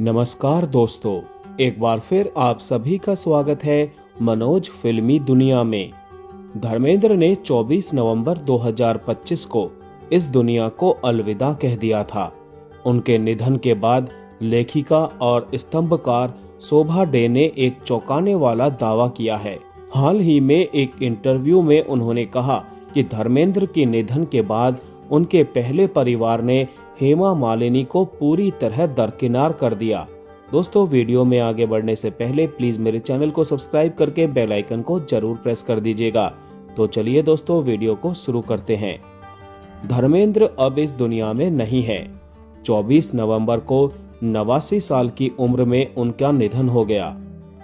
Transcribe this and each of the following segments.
नमस्कार दोस्तों, एक बार फिर आप सभी का स्वागत है मनोज फिल्मी दुनिया में। धर्मेंद्र ने 24 नवंबर 2025 को इस दुनिया को अलविदा कह दिया था। उनके निधन के बाद लेखिका और स्तंभकार शोभा डे ने एक चौंकाने वाला दावा किया है। हाल ही में एक इंटरव्यू में उन्होंने कहा कि धर्मेंद्र के निधन के बाद उनके पहले परिवार ने हेमा मालिनी को पूरी तरह दरकिनार कर दिया। दोस्तों, वीडियो में आगे बढ़ने से पहले प्लीज मेरे चैनल को सब्सक्राइब करके बेल आइकन को जरूर प्रेस कर दीजिएगा। तो चलिए दोस्तों, वीडियो को शुरू करते हैं। धर्मेंद्र अब इस दुनिया में नहीं है। 24 नवंबर को 89 साल की उम्र में उनका निधन हो गया।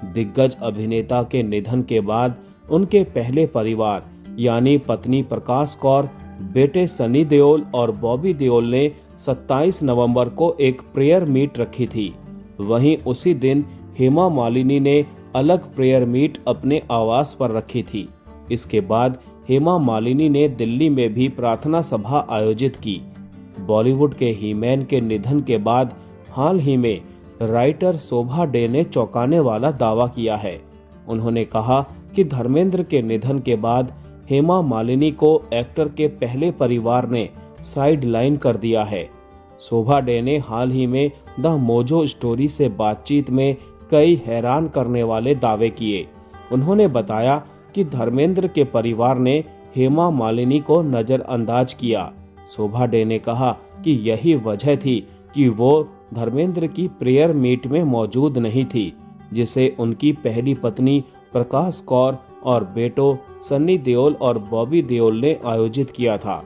दिग्गज अभिनेता के निधन के बाद उनके पहले परिवार यानी पत्नी प्रकाश कौर, बेटे सनी देओल और बॉबी देओल ने 27 नवंबर को एक प्रेयर मीट रखी थी। वहीं उसी दिन हेमा मालिनी ने अलग प्रेयर मीट अपने आवास पर रखी थी। इसके बाद हेमा मालिनी ने दिल्ली में भी प्रार्थना सभा आयोजित की। बॉलीवुड के हीमैन के निधन के बाद हाल ही में राइटर शोभा डे ने चौंकाने वाला दावा किया है। उन्होंने कहा कि धर्मेंद्र के निधन के बाद हेमा मालिनी को एक्टर के पहले परिवार ने साइड लाइन कर दिया है। शोभा डे ने हाल ही में द मोजो स्टोरी से बातचीत में कई हैरान करने वाले दावे किए। उन्होंने बताया कि धर्मेंद्र के परिवार ने हेमा मालिनी को नजरअंदाज किया। शोभा डे ने कहा कि यही वजह थी कि वो धर्मेंद्र की प्रेयर मीट में मौजूद नहीं थी, जिसे उनकी पहली पत्नी प्रकाश कौर और बेटों सन्नी देओल और बॉबी देओल ने आयोजित किया था।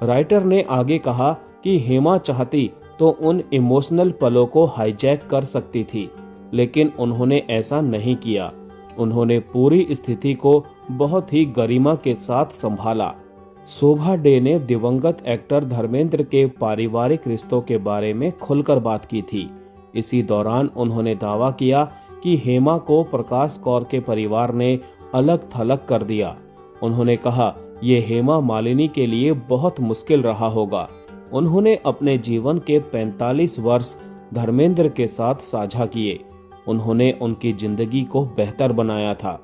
राइटर ने आगे कहा कि हेमा चाहती तो उन इमोशनल पलों को हाईजैक कर सकती थी, लेकिन उन्होंने ऐसा नहीं किया। उन्होंने पूरी स्थिति को बहुत ही गरिमा के साथ संभाला। शोभा डे ने दिवंगत एक्टर धर्मेंद्र के पारिवारिक रिश्तों के बारे में खुलकर बात की थी। इसी दौरान उन्होंने दावा किया कि हेमा को प्रकाश कौर के परिवार ने अलग थलग कर दिया। उन्होंने कहा, ये हेमा मालिनी के लिए बहुत मुश्किल रहा होगा। उन्होंने अपने जीवन के 45 वर्ष धर्मेंद्र के साथ साझा किए। उन्होंने उनकी जिंदगी को बेहतर बनाया था।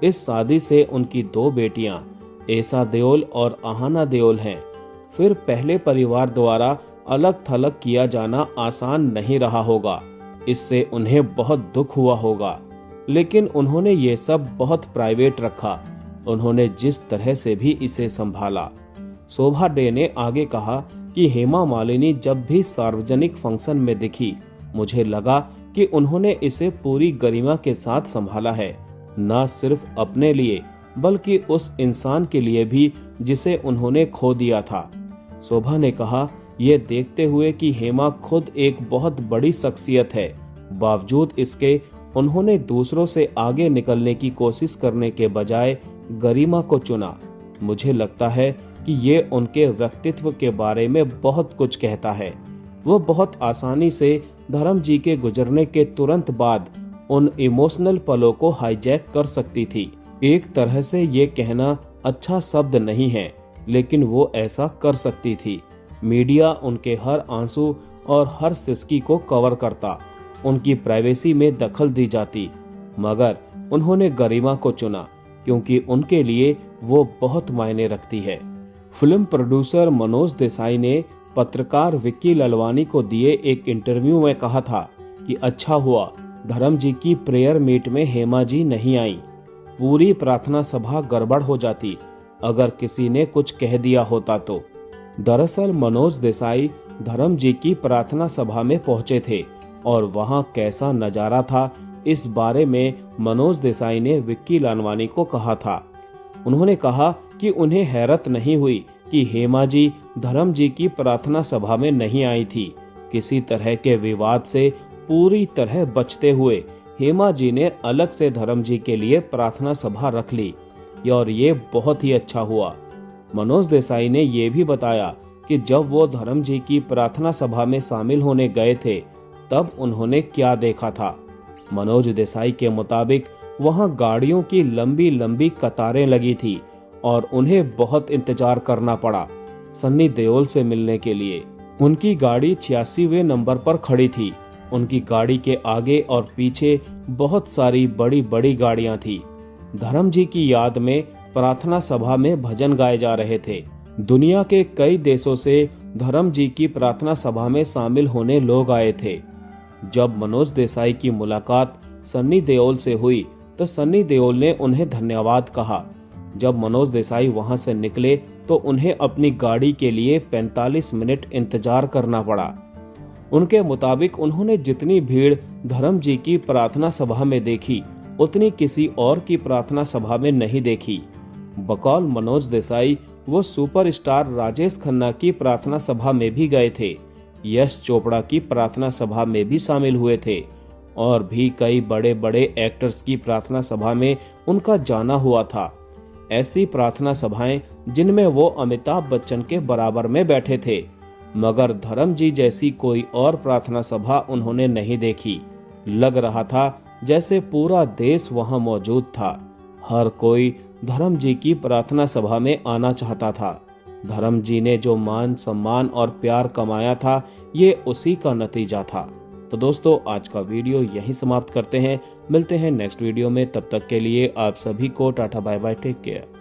इस शादी से उनकी 2 बेटियां ऐसा देओल और आहाना देओल हैं। फिर पहले परिवार द्वारा अलग थलग किया जाना आसान नहीं रहा होगा। इससे उन्हें बहुत दुख हुआ होगा, लेकिन उन्होंने ये सब बहुत प्राइवेट रखा। उन्होंने जिस तरह से भी इसे संभाला। शोभा डे ने आगे कहा कि हेमा मालिनी जब भी सार्वजनिक फंक्शन में दिखी, मुझे लगा कि उन्होंने इसे पूरी गरिमा के साथ संभाला है, न सिर्फ अपने लिए बल्कि उस इंसान के लिए भी जिसे उन्होंने खो दिया था। शोभा ने कहा, ये देखते हुए कि हेमा खुद एक बहुत बड़ी शख्सियत है, बावजूद इसके उन्होंने दूसरों से आगे निकलने की कोशिश करने के बजाय गरिमा को चुना। मुझे लगता है कि ये उनके व्यक्तित्व के बारे में बहुत कुछ कहता है। वो बहुत आसानी से धर्म जी के गुजरने के तुरंत बाद उन इमोशनल पलों को हाईजैक कर सकती थी। एक तरह से ये कहना अच्छा शब्द नहीं है, लेकिन वो ऐसा कर सकती थी। मीडिया उनके हर आंसू और हर सिसकी को कवर करता, उनकी प्राइवेसी में दखल दी जाती, मगर उन्होंने गरिमा को चुना क्योंकि उनके लिए वो बहुत मायने रखती है। फिल्म प्रोड्यूसर मनोज देसाई ने पत्रकार विक्की ललवानी को दिए एक इंटरव्यू में कहा था कि अच्छा हुआ धर्म जी की प्रेयर मीट में हेमा जी नहीं आई। पूरी प्रार्थना सभा गड़बड़ हो जाती अगर किसी ने कुछ कह दिया होता तो। दरअसल मनोज देसाई धर्म जी की प्रार्थना सभा में पहुंचे थे और वहां कैसा नजारा था, इस बारे में मनोज देसाई ने विक्की लालवानी को कहा था। उन्होंने कहा कि उन्हें हैरत नहीं हुई कि हेमा जी धर्म जी की प्रार्थना सभा में नहीं आई थी। किसी तरह के विवाद से पूरी तरह बचते हुए हेमा जी ने अलग से धर्म जी के लिए प्रार्थना सभा रख ली और ये बहुत ही अच्छा हुआ। मनोज देसाई ने ये भी बताया कि जब वो धर्म जी की प्रार्थना सभा में शामिल होने गए थे, तब उन्होंने क्या देखा था। मनोज देसाई के मुताबिक वहां गाड़ियों की लंबी लंबी कतारें लगी थी और उन्हें बहुत इंतजार करना पड़ा सन्नी देओल से मिलने के लिए। उनकी गाड़ी 86वें नंबर पर खड़ी थी उनकी गाड़ी के आगे और पीछे बहुत सारी बड़ी बड़ी गाड़ियां थी। धर्म जी की याद में प्रार्थना सभा में भजन गाए जा रहे थे। दुनिया के कई देशों से धर्म जी की प्रार्थना सभा में शामिल होने लोग आए थे। जब मनोज देसाई की मुलाकात सन्नी देओल से हुई तो सन्नी देओल ने उन्हें धन्यवाद कहा। जब मनोज देसाई वहां से निकले तो उन्हें अपनी गाड़ी के लिए 45 मिनट इंतजार करना पड़ा। उनके मुताबिक उन्होंने जितनी भीड़ धर्म जी की प्रार्थना सभा में देखी उतनी किसी और की प्रार्थना सभा में नहीं देखी। बकौल मनोज देसाई वो सुपरस्टार राजेश खन्ना की प्रार्थना सभा में भी गए थे, यश चोपड़ा की प्रार्थना सभा में भी शामिल हुए थे और भी कई बड़े बड़े एक्टर्स की प्रार्थना सभा में उनका जाना हुआ था। ऐसी प्रार्थना सभाएं जिनमें वो अमिताभ बच्चन के बराबर में बैठे थे, मगर धर्म जी जैसी कोई और प्रार्थना सभा उन्होंने नहीं देखी। लग रहा था जैसे पूरा देश वहां मौजूद था। हर कोई धर्म जी की प्रार्थना सभा में आना चाहता था। धर्म जी ने जो मान सम्मान और प्यार कमाया था, ये उसी का नतीजा था। तो दोस्तों, आज का वीडियो यहीं समाप्त करते हैं। मिलते हैं नेक्स्ट वीडियो में। तब तक के लिए आप सभी को tata bye bye, take care.